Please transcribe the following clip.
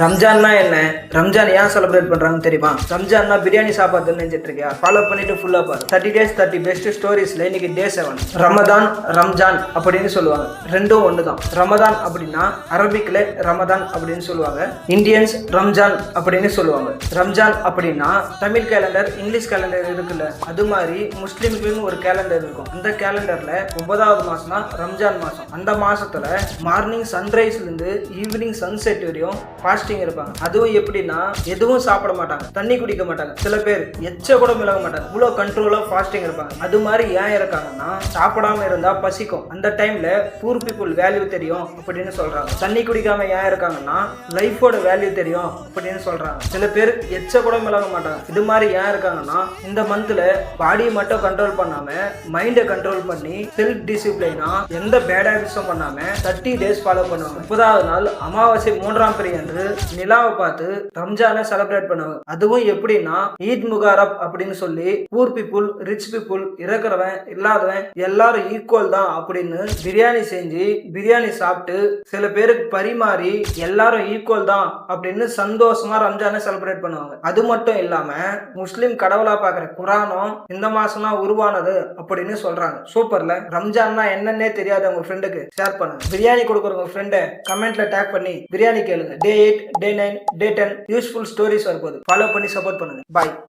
ரம்ஜான்னா என்ன? ரம்ஜான் ஏன் செலிப்ரேட் பண்றாங்கன்னு தெரியுமா? ரம்ஜான்னா பிரியாணி சாப்பாடுன்னு நினைச்சிட்டு இருக்கியா? ஃபாலோ பண்ணிட்டு ஃபுல்லா பாரு. 30 days 30 பெஸ்ட் ஸ்டோரிஸ்ல இன்னைக்கு டே 7. ரமதான் ரம்ஜான் அப்படின்னு சொல்லுவாங்க. ரெண்டும் ஒன்று தான். ரமதான் அப்படின்னா அரபிக்ல ரமதான் அப்படின்னு சொல்லுவாங்க. இந்தியன்ஸ் ரம்ஜான் அப்படின்னு சொல்லுவாங்க. ரம்ஜான் அப்படின்னா தமிழ் கேலண்டர் இங்கிலீஷ் கேலண்டர் இருக்குல்ல, அது மாதிரி முஸ்லிம்களுக்கு ஒரு கேலண்டர் இருக்கும். அந்த கேலண்டர்ல 9வது மாசம் தான் ரம்ஜான் மாசம். அந்த மாசத்துல மார்னிங் சன்ரைஸ்ல இருந்து ஈவினிங் சன்செட் வரையும் இருப்பாங்க. அதுவும் எப்படின்னா எதுவும் சாப்பிட மாட்டாங்க, தண்ணி குடிக்க மாட்டாங்க, சில பேர் எச்ச கூட மிளக மாட்டாங்க. இவ்வளவு கண்ட்ரோலா ஃபாஸ்டிங் இருப்பாங்க. அது மாதிரி ஏன் இருக்காங்கன்னா சாப்பிடாம இருந்தா பசிக்கும். அந்த டைம்ல பூர் பீப்புள் வேல்யூ தெரியும் அப்படின்னு சொல்றாங்க. தண்ணி குடிக்காம ஏன் இருக்காங்கன்னா லைஃபோட வேல்யூ தெரியும் அப்படின்னு சொல்றாங்க. சில பேர் எச்ச கூட மிளக மாட்டாங்க. இது மாதிரி ஏன் இருக்காங்கன்னா இந்த மந்த்ல பாடியை மட்டும் கண்ட்ரோல் பண்ணாம மைண்டை கண்ட்ரோல் பண்ணி செல்ஃப் டிசிப்ளினா எந்த பேட் ஹேபிட்ஸும் பண்ணாம 30 days ஃபாலோ பண்ணுவாங்க. 30வது நாள் அமாவாசை 3ஆம் பிறை அன்று நிலாவை பார்த்து ரம்ஜானை செலிப்ரேட் பண்ணுவாங்க. அதுவும் எப்படின்னா ஈத் முகாரப் அப்படின்னு சொல்லி பூர் பீப்புள் ரிச் பீப்புள் இருக்கிறவன் இல்லாதவன் எல்லாரும் ஈக்குவல் தான் அப்படின்னு பிரியாணி செஞ்சு பிரியாணி சாப்பிட்டு சில பேருக்கு பரிமாறி எல்லாரும் ஈக்குவல் தான் அப்படின்னு சந்தோஷமா ரம்ஜானை செலிப்ரேட் பண்ணுவாங்க. அது மட்டும் இல்லாம முஸ்லிம் கடவுளா பாக்குற குரானும் இந்த மாசம் தான் உருவானது அப்படின்னு சொல்றாங்க. சூப்பர்ல. ரம்ஜான்னா என்னன்னே தெரியாத உங்க ஃப்ரெண்டுக்கு ஷேர் பண்ணுங்க. பிரியாணி கொடுக்குற உங்க ஃப்ரெண்டை கமெண்ட்ல டேக் பண்ணி பிரியாணி கேளுங்க. Day 8 Day 9 Day 10 useful stories வரப்போகுது. ஃபாலோ பண்ணி சப்போர்ட் பண்ணுங்க. பாய்.